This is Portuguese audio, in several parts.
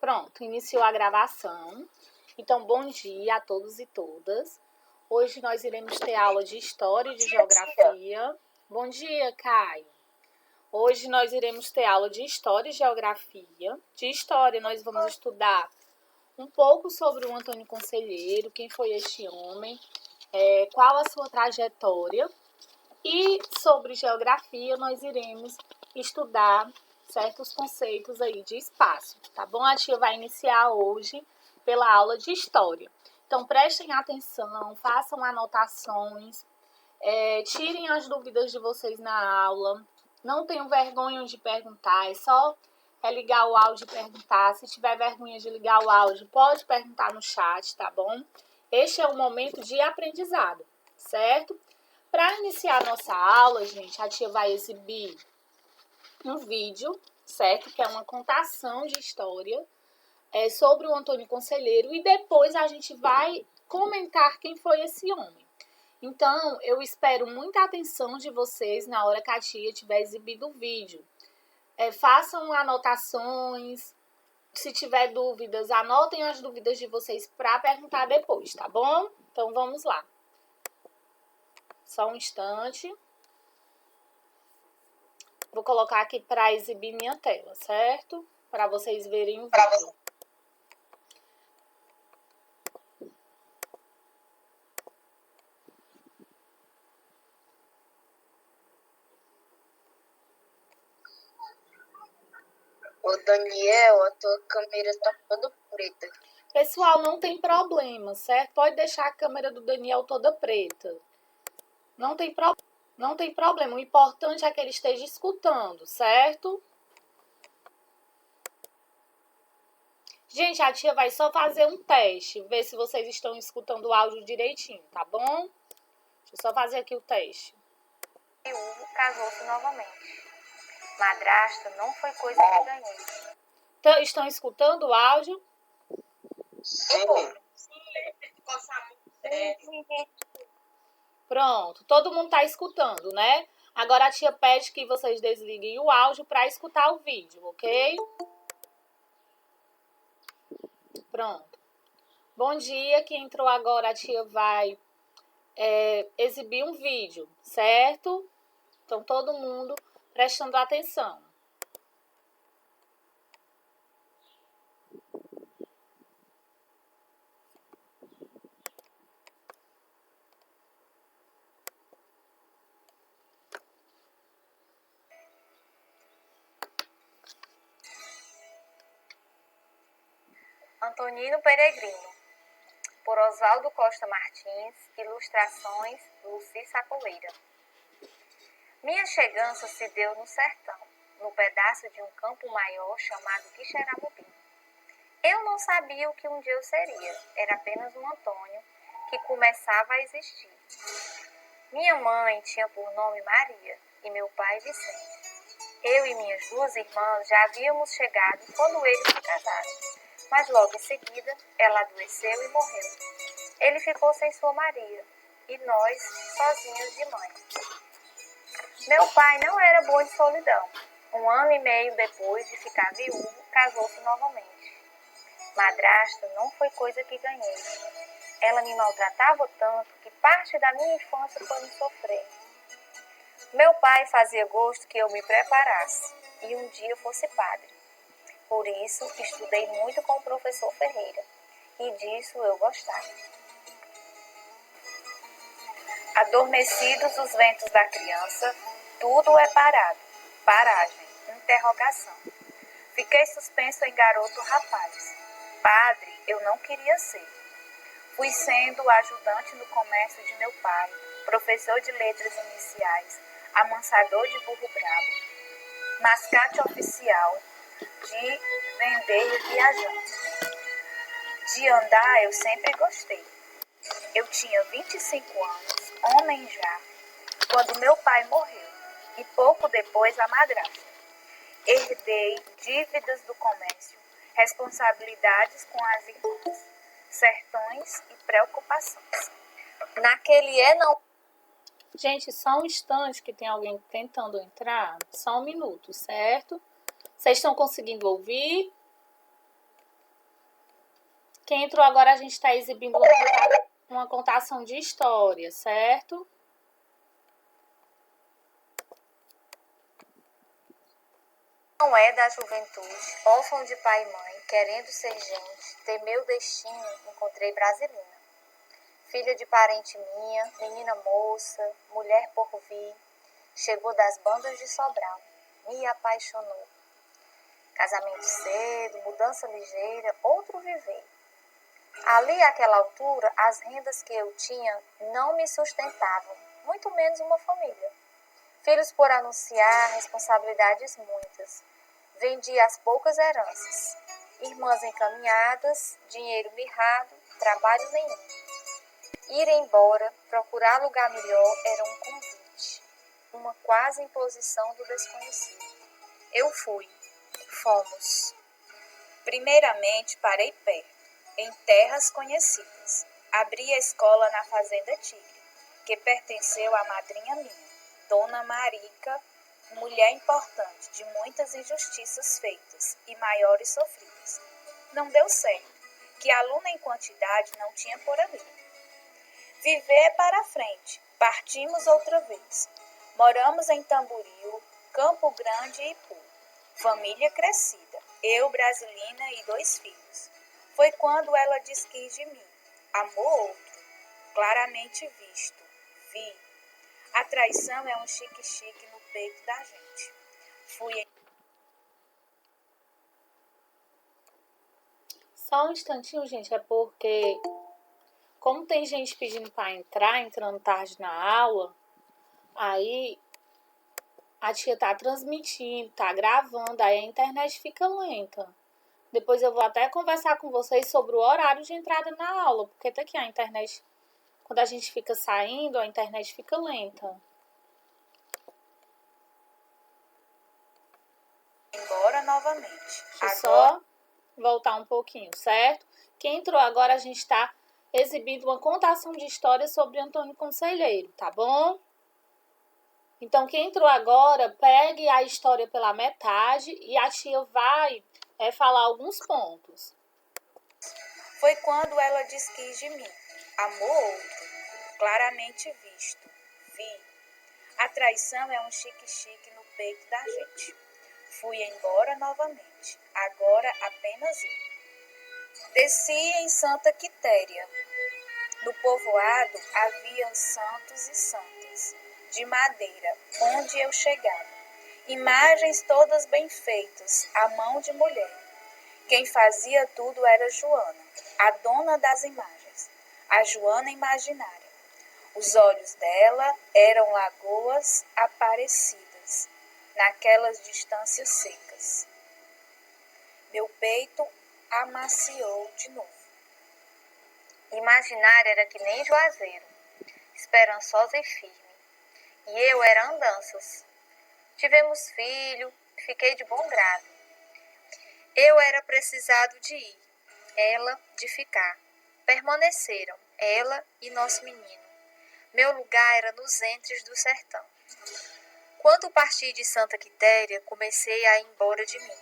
Pronto, iniciou a gravação. Então, bom dia a todos e todas. Hoje nós iremos ter aula de História e de Geografia. Bom dia, Caio. Hoje nós iremos ter aula de História e Geografia. De História nós vamos estudar um pouco sobre o Antônio Conselheiro, quem foi este homem, qual a sua trajetória. E sobre Geografia nós iremos estudar certos conceitos aí de espaço, tá bom? A tia vai iniciar hoje pela aula de História. Então, prestem atenção, façam anotações, tirem as dúvidas de vocês na aula. Não tenham vergonha de perguntar, é só ligar o áudio e perguntar. Se tiver vergonha de ligar o áudio, pode perguntar no chat, tá bom? Este é um momento de aprendizado, certo? Para iniciar a nossa aula, gente, a tia vai exibir um vídeo, certo? Que é uma contação de história sobre o Antônio Conselheiro e depois a gente vai comentar quem foi esse homem. Então, eu espero muita atenção de vocês na hora que a tia tiver exibido o vídeo. Façam anotações, se tiver dúvidas, anotem as dúvidas de vocês para perguntar depois, tá bom? Então, vamos lá. Só um instante. Vou colocar aqui para exibir minha tela, certo? Para vocês verem o vídeo. Ô Daniel, a tua câmera tá toda preta. Pessoal, não tem problema, certo? Pode deixar a câmera do Daniel toda preta. Não tem problema. O importante é que ele esteja escutando, certo? Gente, a tia vai só fazer um teste, ver se vocês estão escutando o áudio direitinho, tá bom? Deixa eu só fazer aqui o teste. E Hugo casou-se novamente. Madrasta não foi coisa que ganhei. Então, estão escutando o áudio? Sim. Pronto, todo mundo tá escutando, né? Agora a tia pede que vocês desliguem o áudio para escutar o vídeo, ok? Pronto. Bom dia, quem entrou agora, a tia vai exibir um vídeo, certo? Então, todo mundo prestando atenção. Antonino Peregrino, por Oswaldo Costa Martins, ilustrações Luci Sacoeira. Minha chegança se deu no sertão, no pedaço de um campo maior chamado Quixeramobim. Eu não sabia o que um dia eu seria, era apenas um Antônio que começava a existir. Minha mãe tinha por nome Maria e meu pai Vicente. Eu e minhas duas irmãs já havíamos chegado quando eles se casaram. Mas logo em seguida, ela adoeceu e morreu. Ele ficou sem sua Maria, e nós, sozinhos de mãe. Meu pai não era bom de solidão. 1 ano e meio depois de ficar viúvo, casou-se novamente. Madrasta não foi coisa que ganhei. Ela me maltratava tanto que parte da minha infância foi me sofrer. Meu pai fazia gosto que eu me preparasse, e um dia fosse padre. Por isso, estudei muito com o professor Ferreira, e disso eu gostava. Adormecidos os ventos da criança, tudo é parado. Paragem, interrogação. Fiquei suspenso em garoto rapaz. Padre, eu não queria ser. Fui sendo ajudante no comércio de meu pai, professor de letras iniciais, amansador de burro brabo, mascate oficial, de vender viajantes. De andar eu sempre gostei. Eu tinha 25 anos, homem já, quando meu pai morreu, e pouco depois a madrasta. Herdei dívidas do comércio, responsabilidades com as irmãs, sertões e preocupações. Naquele não... Gente, só um instante que tem alguém tentando entrar. Só um minuto, certo? Vocês estão conseguindo ouvir? Quem entrou agora, a gente está exibindo uma contação de história, certo? Não é da juventude, órfão de pai e mãe, querendo ser gente, ter meu destino, encontrei Brasilina. Filha de parente minha, menina moça, mulher por vir, chegou das bandas de Sobral, me apaixonou. Casamento cedo, mudança ligeira, outro viver. Ali, àquela altura, as rendas que eu tinha não me sustentavam, muito menos uma família. Filhos por anunciar, responsabilidades muitas. Vendi as poucas heranças. Irmãs encaminhadas, dinheiro mirrado, trabalho nenhum. Ir embora, procurar lugar melhor era um convite, uma quase imposição do desconhecido. Eu fui. Fomos. Primeiramente parei perto, em terras conhecidas. Abri a escola na Fazenda Tigre, que pertenceu à madrinha minha, Dona Marica, mulher importante, de muitas injustiças feitas e maiores sofridas. Não deu certo, que aluna em quantidade não tinha por ali. Viver para frente, partimos outra vez. Moramos em Tamboril, Campo Grande e Ipu. Família crescida, eu, Brasilina e 2 filhos. Foi quando ela desquis de mim. Amor outro, claramente visto, vi. A traição é um chique-chique no peito da gente. Fui. Só um instantinho, gente, é porque como tem gente pedindo para entrar, entrando tarde na aula, aí a tia tá transmitindo, tá gravando, aí a internet fica lenta. Depois eu vou até conversar com vocês sobre o horário de entrada na aula, porque tá aqui a internet, quando a gente fica saindo, a internet fica lenta. Embora novamente. Deixa eu só voltar um pouquinho, certo? Quem entrou agora, a gente tá exibindo uma contação de história sobre Antônio Conselheiro, tá bom? Então, quem entrou agora, pegue a história pela metade e a tia vai falar alguns pontos. Foi quando ela desquis de mim. Amor outro, claramente visto, vi. A traição é um chique-chique no peito da gente. Fui embora novamente, agora apenas eu. Desci em Santa Quitéria. No povoado haviam santos e santas, de madeira, onde eu chegava. Imagens todas bem feitas, à mão de mulher. Quem fazia tudo era Joana, a dona das imagens, a Joana imaginária. Os olhos dela eram lagoas aparecidas, naquelas distâncias secas. Meu peito amaciou de novo. Imaginária era que nem Juazeiro, esperançosa e firme. E eu era andanças. Tivemos filho, fiquei de bom grado. Eu era precisado de ir, ela de ficar. Permaneceram, ela e nosso menino. Meu lugar era nos entres do sertão. Quando parti de Santa Quitéria, comecei a ir embora de mim.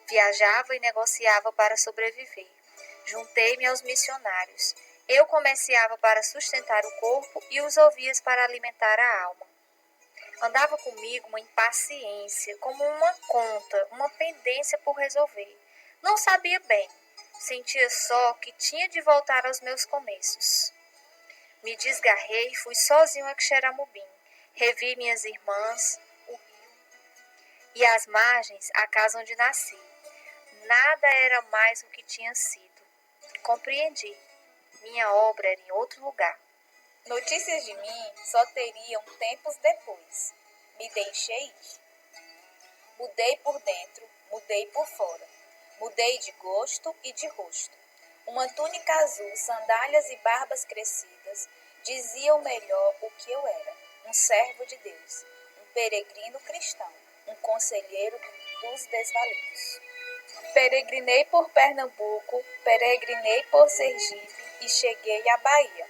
Viajava e negociava para sobreviver. Juntei-me aos missionários. Eu comerciava para sustentar o corpo e os ouvias para alimentar a alma. Andava comigo uma impaciência, como uma conta, uma pendência por resolver. Não sabia bem, sentia só que tinha de voltar aos meus começos. Me desgarrei e fui sozinho a Xeramubim. Revi minhas irmãs, o rio e as margens, a casa onde nasci. Nada era mais o que tinha sido. Compreendi. Minha obra era em outro lugar. Notícias de mim só teriam tempos depois. Me deixei ir. Mudei por dentro, mudei por fora. Mudei de gosto e de rosto. Uma túnica azul, sandálias e barbas crescidas diziam melhor o que eu era. Um servo de Deus, um peregrino cristão, um conselheiro dos desvalidos. Peregrinei por Pernambuco, peregrinei por Sergipe e cheguei à Bahia.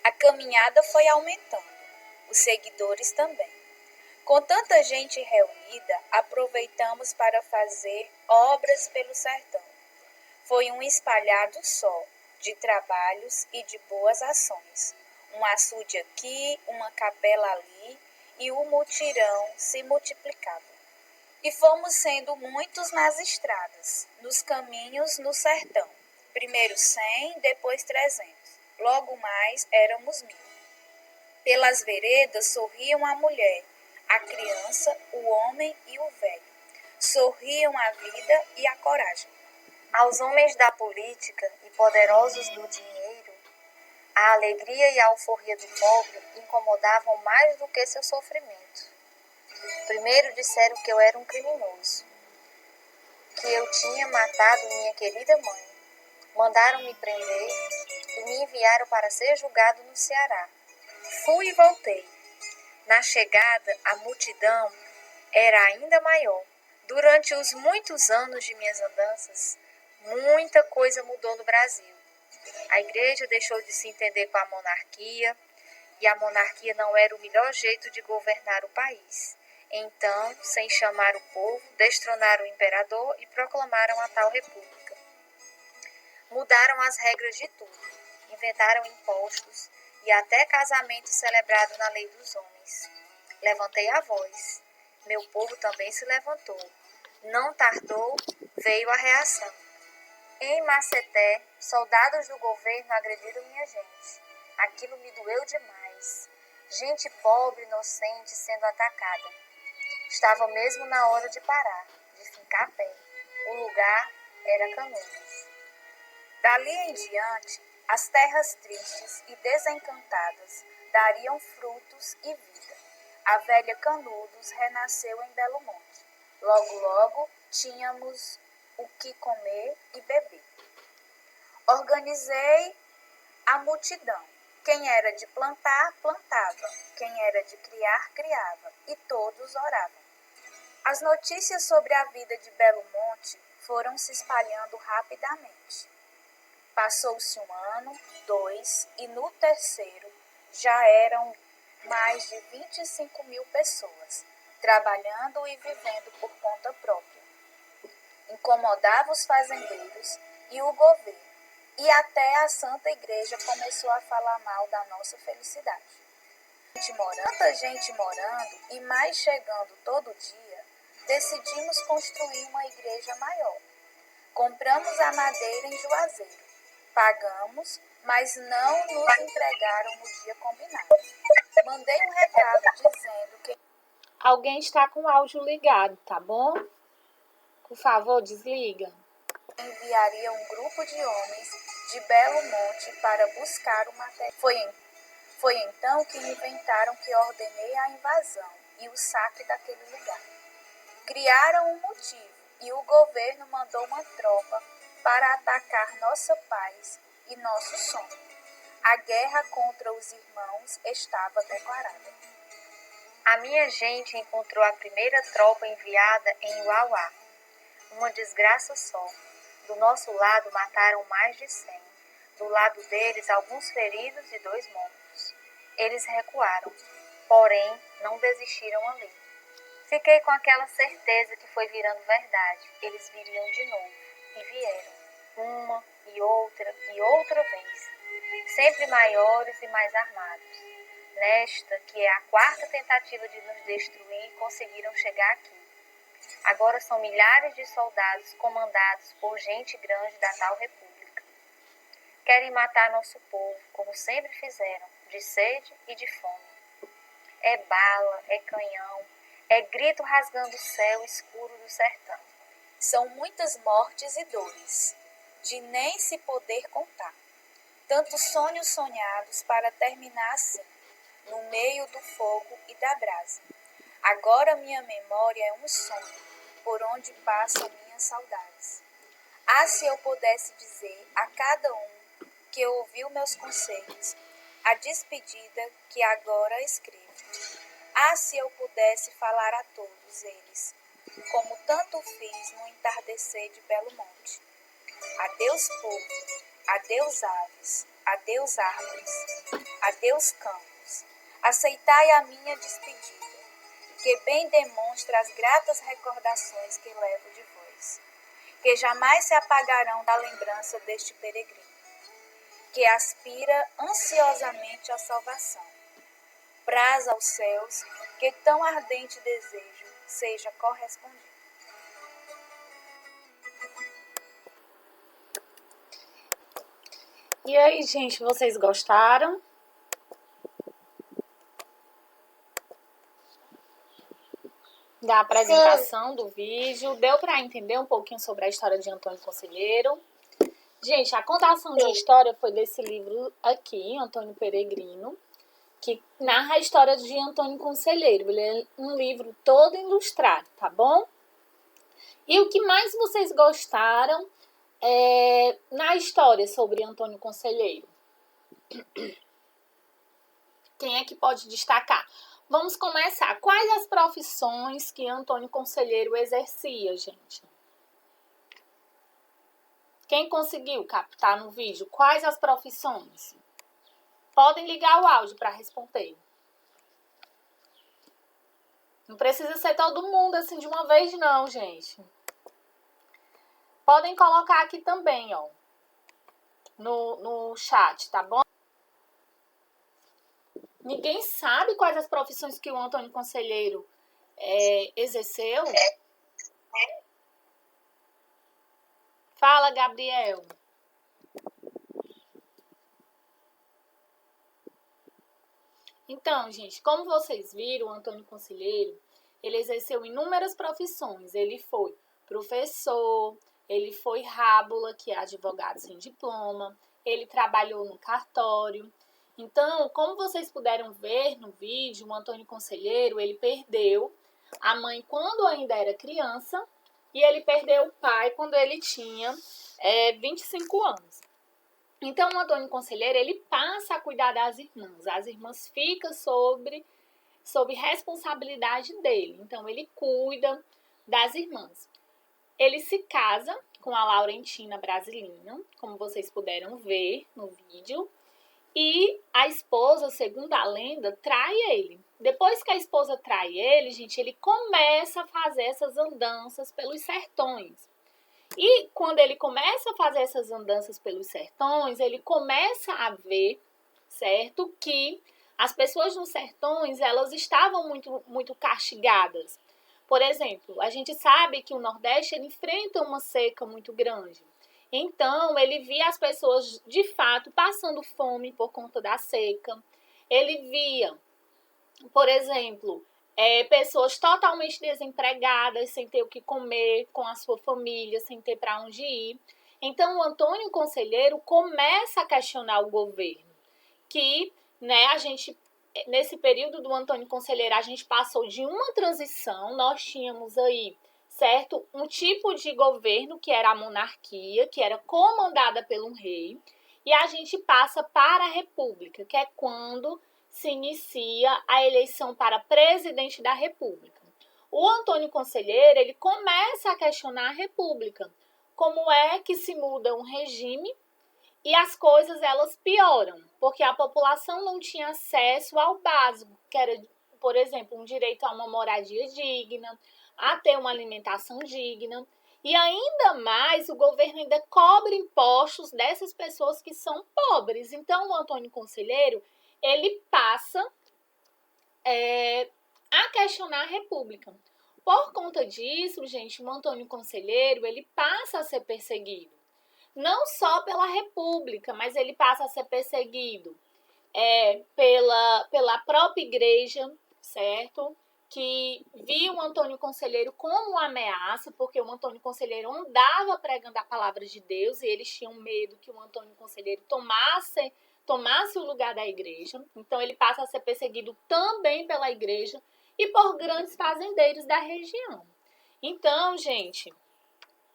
A caminhada foi aumentando, os seguidores também. Com tanta gente reunida, aproveitamos para fazer obras pelo sertão. Foi um espalhado só, de trabalhos e de boas ações. Um açude aqui, uma capela ali, e o mutirão se multiplicava. E fomos sendo muitos nas estradas, nos caminhos no sertão. Primeiro 100, depois 300. Logo mais éramos 1000. Pelas veredas sorriam a mulher, a criança, o homem e o velho. Sorriam a vida e a coragem. Aos homens da política e poderosos do dinheiro, a alegria e a alforria do pobre incomodavam mais do que seu sofrimento. Primeiro disseram que eu era um criminoso, que eu tinha matado minha querida mãe. Mandaram me prender e me enviaram para ser julgado no Ceará. Fui e voltei. Na chegada, a multidão era ainda maior. Durante os muitos anos de minhas andanças, muita coisa mudou no Brasil. A igreja deixou de se entender com a monarquia, e a monarquia não era o melhor jeito de governar o país. Então, sem chamar o povo, destronaram o imperador e proclamaram a tal república. Mudaram as regras de tudo, inventaram impostos e até casamento celebrado na lei dos homens. Levantei a voz. Meu povo também se levantou. Não tardou, veio a reação. Em Maceté, soldados do governo agrediram minha gente. Aquilo me doeu demais. Gente pobre, inocente, sendo atacada. Estava mesmo na hora de parar, de ficar a pé. O lugar era Canudos. Dali em diante, as terras tristes e desencantadas dariam frutos e vida. A velha Canudos renasceu em Belo Monte. Logo, logo, tínhamos o que comer e beber. Organizei a multidão. Quem era de plantar, plantava. Quem era de criar, criava. E todos oravam. As notícias sobre a vida de Belo Monte foram se espalhando rapidamente. Passou-se 1 ano, 2, e no terceiro já eram mais de 25.000 pessoas, trabalhando e vivendo por conta própria. Incomodava os fazendeiros e o governo, e até a Santa Igreja começou a falar mal da nossa felicidade. Tanta gente morando e mais chegando todo dia, decidimos construir uma igreja maior. Compramos a madeira em Juazeiro. Pagamos, mas não nos entregaram no dia combinado. Mandei um recado dizendo que Alguém está com o áudio ligado, tá bom? Por favor, desliga. enviaria um grupo de homens de Belo Monte para buscar o material. Foi então que inventaram que ordenei a invasão e o saque daquele lugar. Criaram um motivo e o governo mandou uma tropa para atacar nossa paz e nosso sonho. A guerra contra os irmãos estava declarada. A minha gente encontrou a primeira tropa enviada em Uauá. Uma desgraça só. Do nosso lado mataram mais de 100. Do lado deles, alguns feridos e 2 mortos. Eles recuaram, porém não desistiram ali. Fiquei com aquela certeza que foi virando verdade. Eles viriam de novo. E vieram. Uma e outra vez. Sempre maiores e mais armados. Nesta, que é a 4ª tentativa de nos destruir, conseguiram chegar aqui. Agora são milhares de soldados comandados por gente grande da tal república. Querem matar nosso povo, como sempre fizeram, de sede e de fome. É bala, é canhão, é grito rasgando o céu escuro do sertão. São muitas mortes e dores, de nem se poder contar. Tantos sonhos sonhados para terminar assim, no meio do fogo e da brasa. Agora minha memória é um sonho, por onde passam minhas saudades. Ah, se eu pudesse dizer a cada um que ouviu meus conselhos, a despedida que agora escrevo. Ah, se eu pudesse falar a todos eles, como tanto fiz no entardecer de Belo Monte. Adeus povo, adeus aves, adeus árvores, adeus campos. Aceitai a minha despedida, que bem demonstra as gratas recordações que levo de vós. que jamais se apagarão da lembrança deste peregrino, que aspira ansiosamente à salvação. Praza aos céus que tão ardente desejo seja correspondido. E aí, gente, vocês gostaram? Da apresentação do vídeo? Deu para entender um pouquinho sobre a história de Antônio Conselheiro? Gente, a contação de história foi desse livro aqui, Antônio Peregrino, que narra a história de Antônio Conselheiro. Ele é um livro todo ilustrado, tá bom? E o que mais vocês gostaram na história sobre Antônio Conselheiro? Quem é que pode destacar? Vamos começar. Quais as profissões que Antônio Conselheiro exercia, gente? Quem conseguiu captar no vídeo? Quais as profissões? Podem ligar o áudio para responder. Não precisa ser todo mundo assim de uma vez, não, gente. Podem colocar aqui também, ó, no chat, tá bom? Ninguém sabe quais as profissões que o Antônio Conselheiro exerceu? Fala, Gabriel. Então, gente, como vocês viram, o Antônio Conselheiro, ele exerceu inúmeras profissões. Ele foi professor, ele foi rábula, que é advogado sem diploma, ele trabalhou no cartório. Então, como vocês puderam ver no vídeo, o Antônio Conselheiro, ele perdeu a mãe quando ainda era criança e ele perdeu o pai quando ele tinha 25 anos. Então, o Antônio Conselheiro, ele passa a cuidar das irmãs. As irmãs ficam sob responsabilidade dele. Então, ele cuida das irmãs. Ele se casa com a Laurentina Brasilina, como vocês puderam ver no vídeo. E a esposa, segundo a lenda, trai ele. Depois que a esposa trai ele, gente, ele começa a fazer essas andanças pelos sertões. E quando ele começa a fazer essas andanças pelos sertões, ele começa a ver, certo, que as pessoas nos sertões, elas estavam muito castigadas. Por exemplo, a gente sabe que o Nordeste ele enfrenta uma seca muito grande. Então, ele via as pessoas, de fato, passando fome por conta da seca. Ele via, por exemplo, pessoas totalmente desempregadas, sem ter o que comer, com a sua família, sem ter para onde ir. Então, o Antônio Conselheiro começa a questionar o governo, que, né, a gente, nesse período do Antônio Conselheiro, a gente passou de uma transição, nós tínhamos aí, certo, um tipo de governo que era a monarquia, que era comandada pelo rei, e a gente passa para a república, que é quando se inicia a eleição para presidente da República. O Antônio Conselheiro, ele começa a questionar a República. Como é que se muda um regime e as coisas elas pioram? Porque a população não tinha acesso ao básico, que era, por exemplo, um direito a uma moradia digna, a ter uma alimentação digna. E ainda mais, o governo ainda cobra impostos dessas pessoas que são pobres. Então, o Antônio Conselheiro, ele passa a questionar a República. Por conta disso, gente, o Antônio Conselheiro, ele passa a ser perseguido. Não só pela República, mas ele passa a ser perseguido pela própria igreja, certo? Que viu o Antônio Conselheiro como uma ameaça, porque o Antônio Conselheiro andava pregando a palavra de Deus e eles tinham medo que o Antônio Conselheiro tomasse o lugar da igreja. Então, ele passa a ser perseguido também pela igreja e por grandes fazendeiros da região. Então, gente,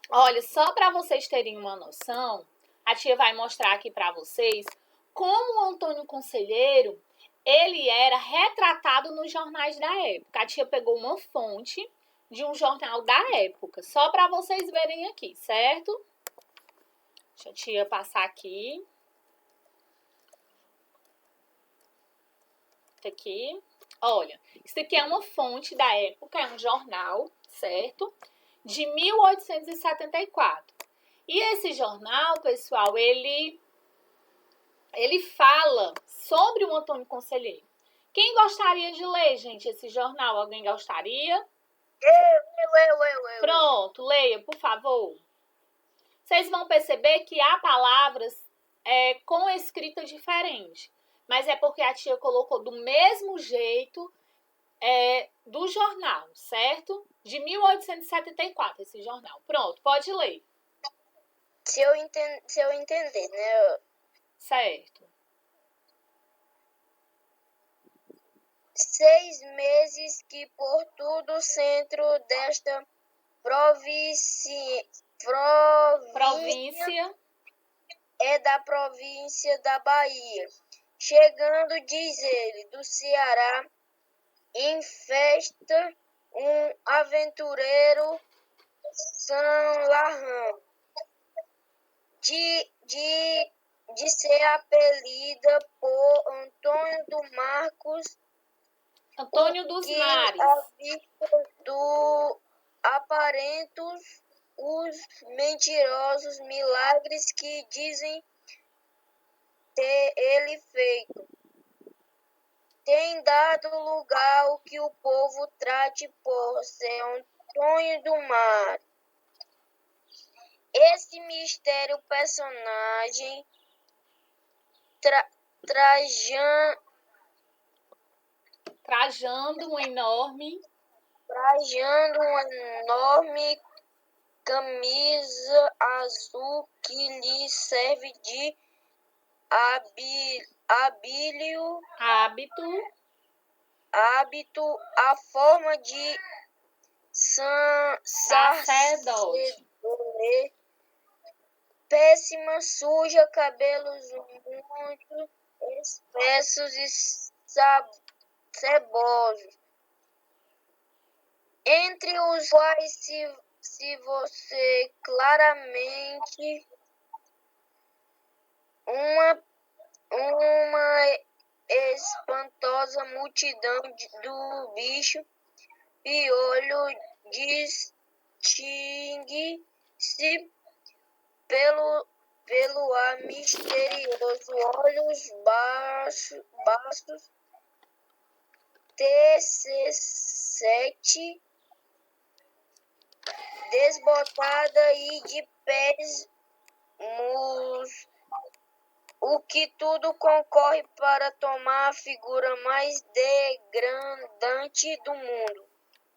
olha, só para vocês terem uma noção, a tia vai mostrar aqui para vocês como o Antônio Conselheiro, ele era retratado nos jornais da época. A tia pegou uma fonte de um jornal da época, só para vocês verem aqui, certo? Deixa a tia passar aqui. Aqui. Olha, isso aqui é uma fonte da época, é um jornal, certo? de 1874. E esse jornal, pessoal, ele fala sobre o Antônio Conselheiro. Quem gostaria de ler, gente, esse jornal? Alguém gostaria? Eu. Pronto, leia, por favor. Vocês vão perceber que há palavras com escrita diferente. Mas é porque a tia colocou do mesmo jeito do jornal, certo? De 1874, esse jornal. Pronto, pode ler. Se eu entender, né? Certo. 6 meses que por todo o centro desta província é da província da Bahia, chegando, diz ele, do Ceará, em festa um aventureiro São Larrão, de ser apelida por Antônio dos que Mares. à vista do aparentos os mentirosos milagres que dizem ter ele feito, tem dado lugar ao que o povo trate por ser Antônio do Mar. Esse mistério personagem Trajando uma enorme camisa azul que lhe serve de hábito a forma de sacerdote. Péssima, suja, cabelos muito espessos e cebosos, entre os quais se você claramente uma espantosa multidão do bicho piolho distingue-se pelo ar misterioso, olhos baços, TC7, desbotada e de pés o que tudo concorre para tomar a figura mais degradante do mundo.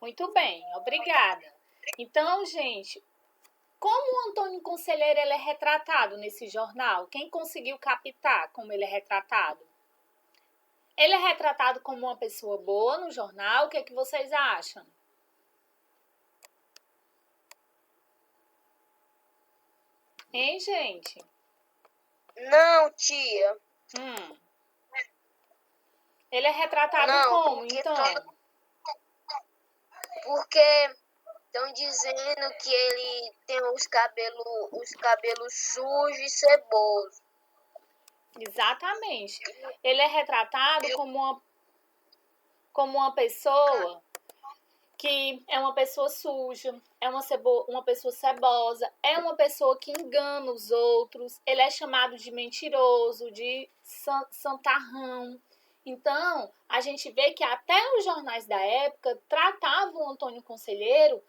Muito bem, obrigada. Então, gente, como o Antônio Conselheiro ele é retratado nesse jornal? Quem conseguiu captar como ele é retratado? Ele é retratado como uma pessoa boa no jornal? O que é que vocês acham? Hein, gente? Não, tia. Ele é retratado como, então? Porque estão dizendo que ele tem os cabelos sujos e cebosos. Exatamente. Ele é retratado como uma pessoa que é uma pessoa suja, é uma pessoa cebosa, é uma pessoa que engana os outros, ele é chamado de mentiroso, de santarrão. Então, a gente vê que até os jornais da época tratavam o Antônio Conselheiro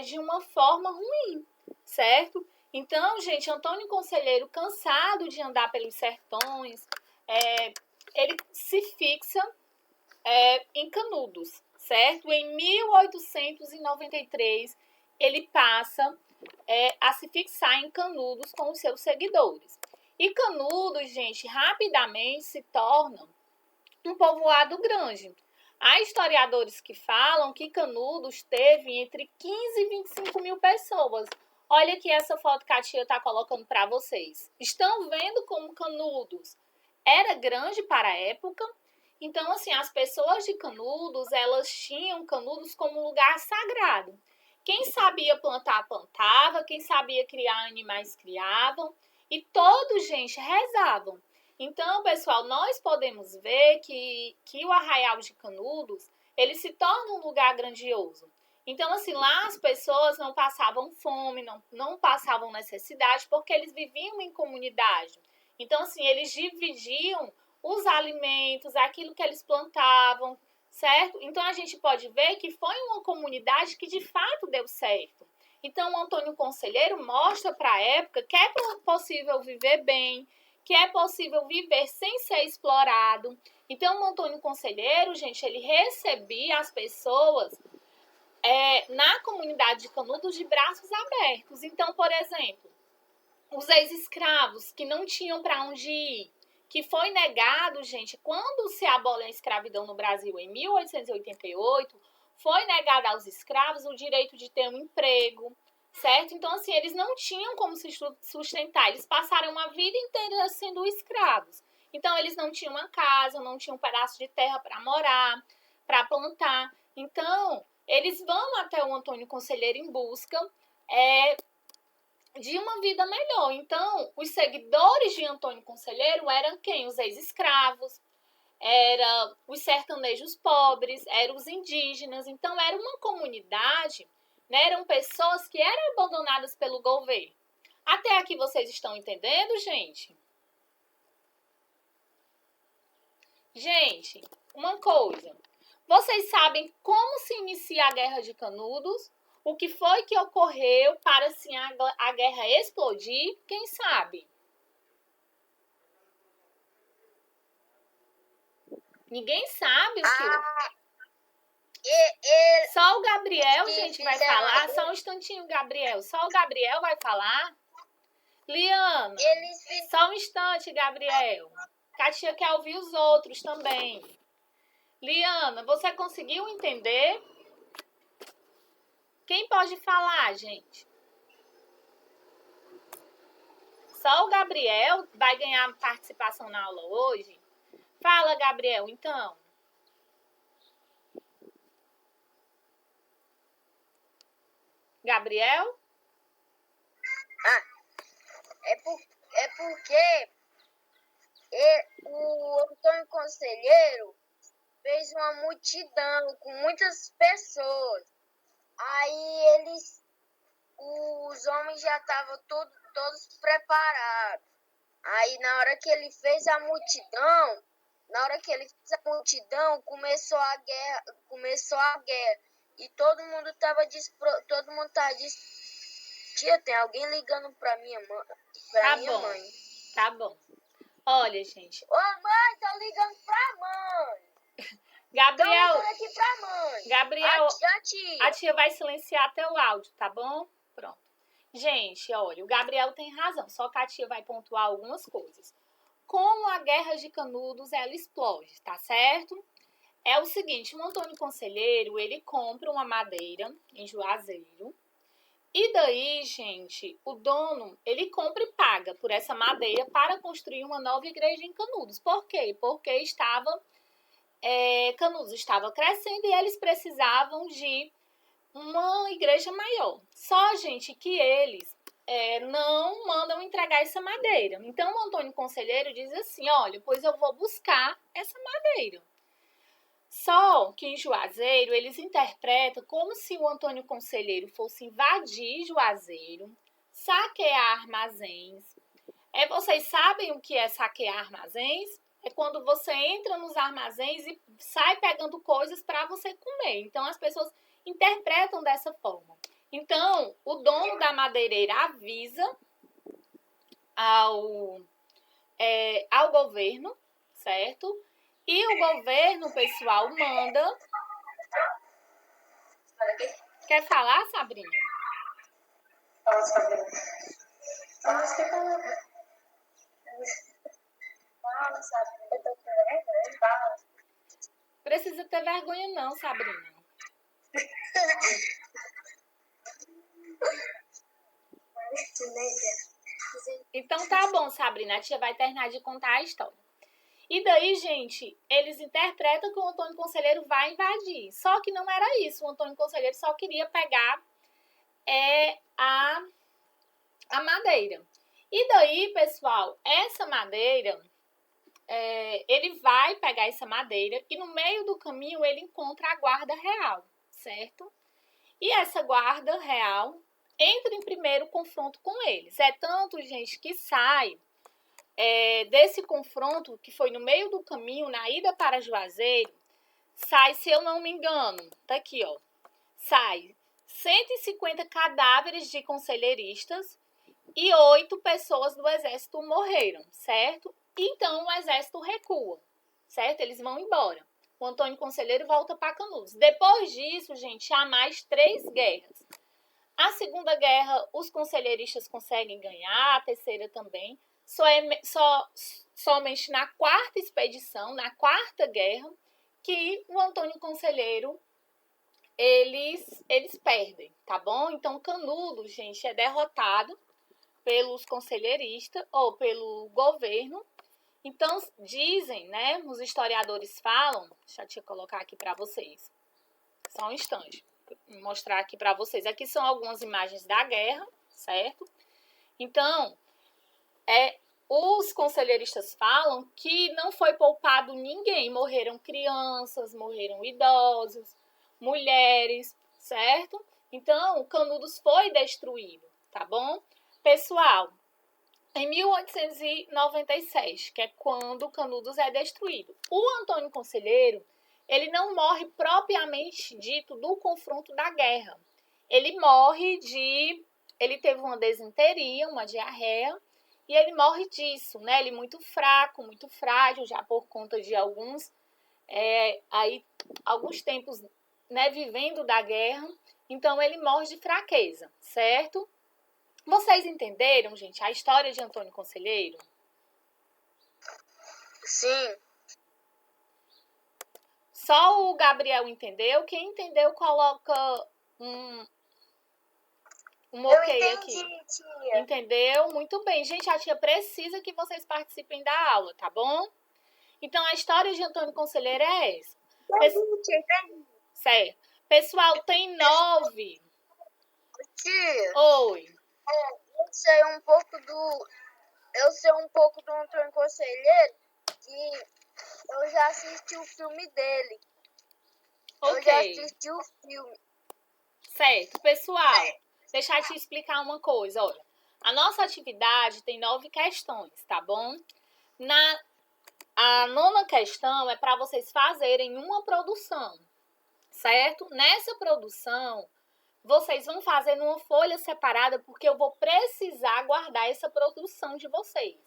de uma forma ruim, certo? Então, gente, Antônio Conselheiro, cansado de andar pelos sertões, ele se fixa em Canudos, certo? Em 1893, ele passa a se fixar em Canudos com os seus seguidores. E Canudos, gente, rapidamente se torna um povoado grande. Há historiadores que falam que Canudos teve entre 15 e 25 mil pessoas. Olha aqui essa foto que a tia está colocando para vocês. Estão vendo como Canudos era grande para a época? Então, assim, as pessoas de Canudos, elas tinham Canudos como um lugar sagrado. Quem sabia plantar, plantava. Quem sabia criar animais, criavam. E todos, gente, rezavam. Então, pessoal, nós podemos ver que o Arraial de Canudos, ele se torna um lugar grandioso. Então, assim, lá as pessoas não passavam fome, não passavam necessidade, porque eles viviam em comunidade. Então, assim, eles dividiam os alimentos, aquilo que eles plantavam, certo? Então, a gente pode ver que foi uma comunidade que, de fato, deu certo. Então, o Antônio Conselheiro mostra para a época que é possível viver bem, que é possível viver sem ser explorado. Então, o Antônio Conselheiro, gente, ele recebia as pessoas na comunidade de Canudos de braços abertos. Então, por exemplo, os ex-escravos que não tinham para onde ir, que foi negado, gente, quando se aboliu a escravidão no Brasil em 1888, foi negado aos escravos o direito de ter um emprego, certo? Então, assim, eles não tinham como se sustentar, eles passaram a vida inteira sendo escravos. Então, eles não tinham uma casa, não tinham um pedaço de terra para morar, para plantar. Então, eles vão até o Antônio Conselheiro em busca de uma vida melhor. Então, os seguidores de Antônio Conselheiro eram quem? Os ex-escravos, eram os sertanejos pobres, eram os indígenas. Então, era uma comunidade, né? Eram pessoas que eram abandonadas pelo governo. Até aqui vocês estão entendendo, gente? Gente, uma coisa. Vocês sabem como se inicia a Guerra de Canudos? O que foi que ocorreu para assim, a guerra explodir? Quem sabe? Ninguém sabe o que... Só o Gabriel, gente, vai falar. Só um instantinho, Gabriel. Só o Gabriel vai falar. Liana, só um instante, Gabriel. Katia quer ouvir os outros também. Liana, você conseguiu entender? Quem pode falar, gente? Só o Gabriel vai ganhar participação na aula hoje? Fala, Gabriel, então. Gabriel? É porque o Antônio Conselheiro fez uma multidão com muitas pessoas. Aí os homens já estavam todos preparados. Aí na hora que ele fez a multidão, começou a guerra. E todo mundo tava Tia, tem alguém ligando pra minha mãe. Mãe. Tá bom. Olha, gente. Ô, mãe, tô ligando pra mãe. Gabriel. Tô ligando aqui pra mãe. Gabriel, a tia vai silenciar teu áudio, tá bom? Pronto. Gente, olha, o Gabriel tem razão. Só que a tia vai pontuar algumas coisas. Como a Guerra de Canudos, ela explode, tá certo? É o seguinte, o Antônio Conselheiro, ele compra uma madeira em Juazeiro. E daí, gente, o dono, ele compra e paga por essa madeira para construir uma nova igreja em Canudos. Por quê? Porque Canudos estava crescendo e eles precisavam de uma igreja maior. Só, gente, que eles não mandam entregar essa madeira. Então, o Antônio Conselheiro diz assim, olha, pois eu vou buscar essa madeira. Só que em Juazeiro, eles interpretam como se o Antônio Conselheiro fosse invadir Juazeiro, saquear armazéns. Vocês sabem o que é saquear armazéns? É quando você entra nos armazéns e sai pegando coisas para você comer. Então, as pessoas interpretam dessa forma. Então, o dono da madeireira avisa ao governo, certo? E o governo, pessoal, manda... Quer falar, Sabrina? Fala, Sabrina. Fala, Sabrina. Eu tô com vergonha. Fala. Precisa ter vergonha não, Sabrina. Então tá bom, Sabrina. A tia vai terminar de contar a história. E daí, gente, eles interpretam que o Antônio Conselheiro vai invadir. Só que não era isso. O Antônio Conselheiro só queria pegar a madeira. E daí, pessoal, essa madeira, ele vai pegar essa madeira e no meio do caminho ele encontra a guarda real, certo? E essa guarda real entra em primeiro confronto com eles. É tanto, gente, que sai desse confronto, que foi no meio do caminho, na ida para Juazeiro, sai, se eu não me engano, tá aqui, ó, sai 150 cadáveres de conselheiristas e 8 pessoas do exército morreram, certo? Então o exército recua, certo? Eles vão embora. O Antônio Conselheiro volta para Canudos. Depois disso, gente, há mais 3 guerras. A Segunda Guerra, os conselheiristas conseguem ganhar, a terceira também. Somente na quarta expedição, na quarta guerra, que o Antônio Conselheiro, eles perdem, tá bom? Então, Canudos, gente, é derrotado pelos conselheiristas ou pelo governo. Então, dizem, né, os historiadores falam, deixa eu colocar aqui para vocês, só um instante, mostrar aqui para vocês. Aqui são algumas imagens da guerra, certo? Então, os conselheiristas falam que não foi poupado ninguém, morreram crianças, morreram idosos, mulheres, certo? Então, Canudos foi destruído, tá bom? Pessoal, em 1896, que é quando Canudos é destruído, o Antônio Conselheiro, ele não morre propriamente dito do confronto da guerra. Ele morre ele teve uma desinteria, uma diarreia, e ele morre disso, né? Ele muito fraco, muito frágil, já por conta de alguns tempos, né, vivendo da guerra. Então, ele morre de fraqueza, certo? Vocês entenderam, gente, a história de Antônio Conselheiro? Sim. Só o Gabriel entendeu. Quem entendeu, coloca um ok aqui. Tia. Entendeu? Muito bem. Gente, a tia precisa que vocês participem da aula, tá bom? Então, a história de Antônio Conselheiro é essa. Certo. Pessoal, tem 9. Tia. Oi. Eu sei um pouco do Antônio Conselheiro, que eu já assisti o filme dele. Ok. Eu já assisti o filme. Certo. Pessoal, deixa eu te explicar uma coisa, olha. A nossa atividade tem 9 questões, tá bom? A 9ª questão é para vocês fazerem uma produção, certo? Nessa produção, vocês vão fazer numa folha separada, porque eu vou precisar guardar essa produção de vocês.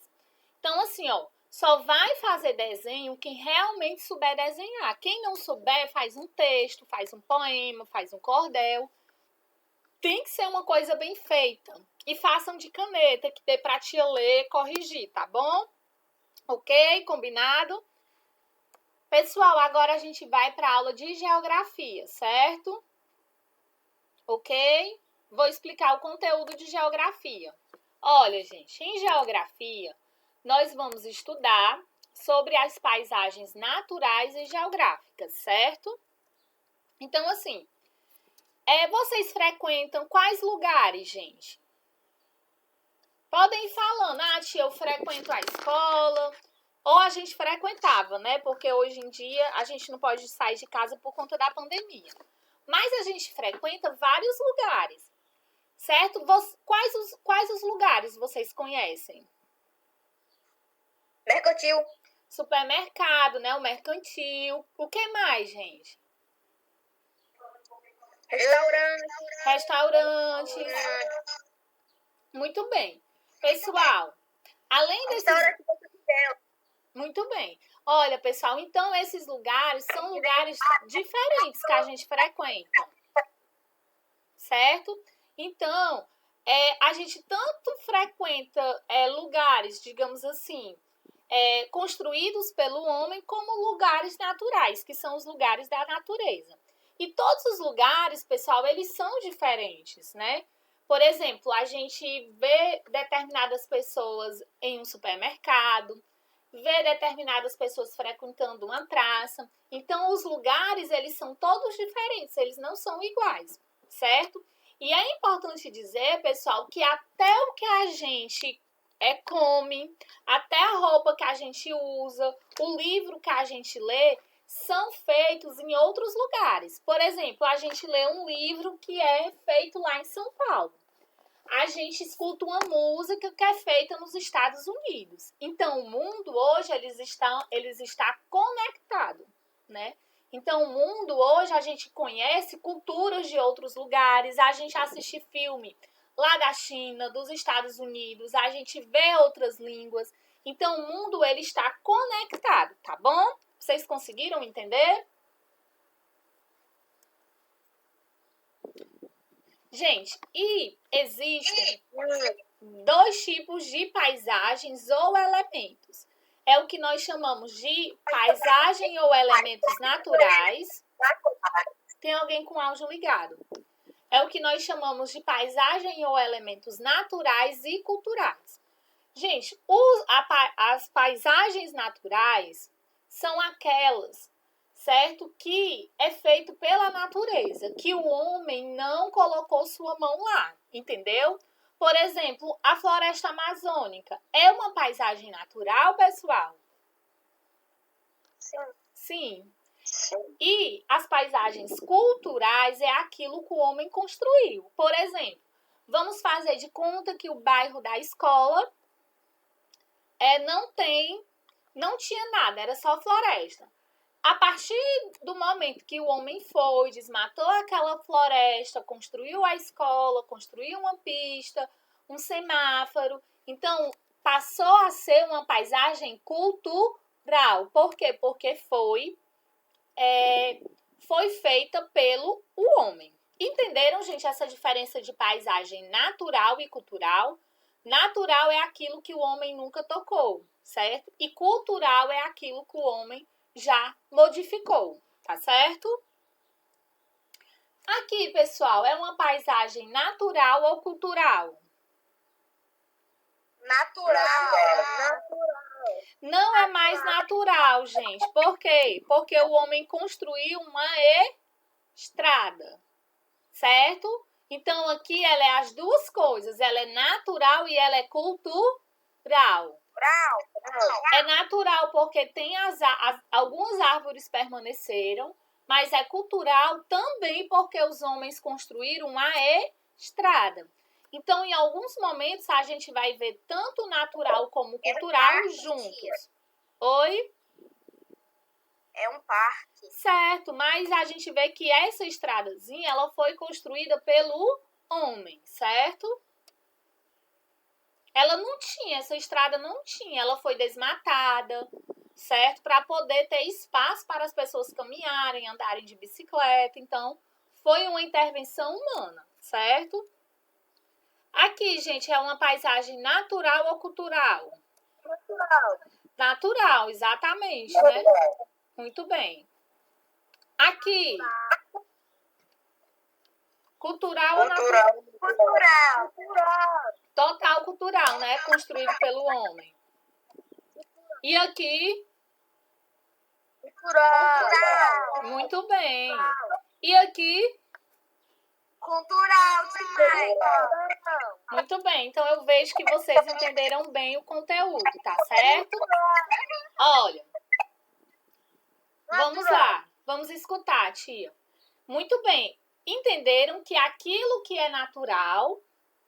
Então, assim, ó, só vai fazer desenho quem realmente souber desenhar. Quem não souber, faz um texto, faz um poema, faz um cordel. Tem que ser uma coisa bem feita. E façam de caneta, que dê pra tia ler e corrigir, tá bom? Ok? Combinado? Pessoal, agora a gente vai para a aula de geografia, certo? Ok? Vou explicar o conteúdo de geografia. Olha, gente, em geografia, nós vamos estudar sobre as paisagens naturais e geográficas, certo? Então, assim, vocês frequentam quais lugares, gente? Podem ir falando, tia, eu frequento a escola, ou a gente frequentava, né? Porque hoje em dia a gente não pode sair de casa por conta da pandemia. Mas a gente frequenta vários lugares, certo? Quais os lugares vocês conhecem? Mercantil. Supermercado, né? O mercantil. O que mais, gente? Restaurantes. Muito bem. Pessoal, além desses... Muito bem. Olha, pessoal, então esses lugares são lugares diferentes que a gente frequenta, certo? Então, a gente tanto frequenta lugares, digamos assim, construídos pelo homem, como lugares naturais, que são os lugares da natureza. E todos os lugares, pessoal, eles são diferentes, né? Por exemplo, a gente vê determinadas pessoas em um supermercado, vê determinadas pessoas frequentando uma praça. Então, os lugares, eles são todos diferentes, eles não são iguais, certo? E é importante dizer, pessoal, que até o que a gente come, até a roupa que a gente usa, o livro que a gente lê, são feitos em outros lugares. Por exemplo, a gente lê um livro que é feito lá em São Paulo. A gente escuta uma música que é feita nos Estados Unidos. Então, o mundo hoje, eles está conectado, né? Então, o mundo hoje, a gente conhece culturas de outros lugares, a gente assiste filme lá da China, dos Estados Unidos, a gente vê outras línguas. Então, o mundo, ele está conectado, tá bom? Vocês conseguiram entender? Gente, e existem 2 tipos de paisagens ou elementos. É o que nós chamamos de paisagem ou elementos naturais. Tem alguém com áudio ligado. É o que nós chamamos de paisagem ou elementos naturais e culturais. Gente, as paisagens naturais são aquelas, certo? Que é feito pela natureza, que o homem não colocou sua mão lá, entendeu? Por exemplo, a floresta amazônica é uma paisagem natural, pessoal? Sim. E as paisagens culturais é aquilo que o homem construiu. Por exemplo, vamos fazer de conta que o bairro da escola não tinha nada, era só floresta. A partir do momento que o homem foi, desmatou aquela floresta, construiu a escola, construiu uma pista, um semáforo, então passou a ser uma paisagem cultural. Por quê? Porque foi feita pelo homem. Entenderam, gente, essa diferença de paisagem natural e cultural? Natural é aquilo que o homem nunca tocou, certo? E cultural é aquilo que o homem já modificou, tá certo? Aqui, pessoal, é uma paisagem natural ou cultural? Natural. Não é mais natural, gente. Por quê? Porque o homem construiu uma estrada, certo? Então, aqui ela é as duas coisas. Ela é natural e ela é cultural. É natural porque tem algumas árvores permaneceram, mas é cultural também porque os homens construíram uma estrada. Então, em alguns momentos, a gente vai ver tanto natural como cultural juntos. Oi? É um parque. Certo, mas a gente vê que essa estradazinha, ela foi construída pelo homem, certo? Ela não tinha, essa estrada não tinha, ela foi desmatada, certo? Para poder ter espaço para as pessoas caminharem, andarem de bicicleta. Então, foi uma intervenção humana, certo? Aqui, gente, é uma paisagem natural ou cultural? Natural, exatamente, né? Muito bem. Aqui. Cultural ou natural? Total cultural, né? Construído pelo homem. E aqui? Cultural. Muito bem. E aqui? Cultural também. Muito bem. Então, eu vejo que vocês entenderam bem o conteúdo, tá certo? Olha. Vamos lá. Vamos escutar, tia. Muito bem. Entenderam que aquilo que é natural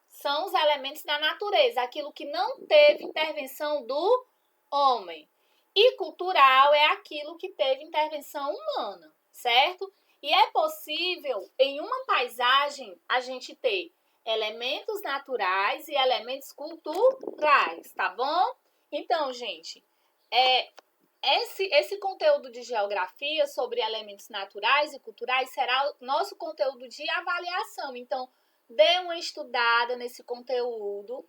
são os elementos da natureza, aquilo que não teve intervenção do homem. E cultural é aquilo que teve intervenção humana, certo? E é possível, em uma paisagem, a gente ter elementos naturais e elementos culturais, tá bom? Então, gente, esse conteúdo de geografia sobre elementos naturais e culturais será o nosso conteúdo de avaliação. Então, dê uma estudada nesse conteúdo.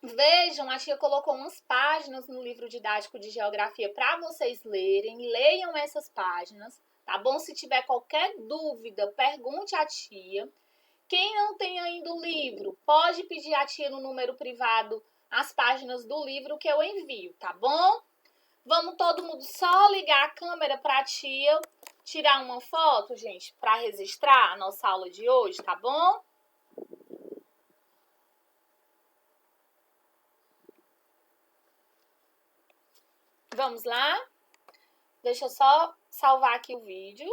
Vejam, a tia colocou umas páginas no livro didático de geografia para vocês lerem. Leiam essas páginas, tá bom? Se tiver qualquer dúvida, pergunte à tia. Quem não tem ainda o livro, pode pedir à tia no número privado as páginas do livro que eu envio, tá bom? Vamos todo mundo só ligar a câmera para a tia tirar uma foto, gente, para registrar a nossa aula de hoje, tá bom? Vamos lá? Deixa eu só salvar aqui o vídeo.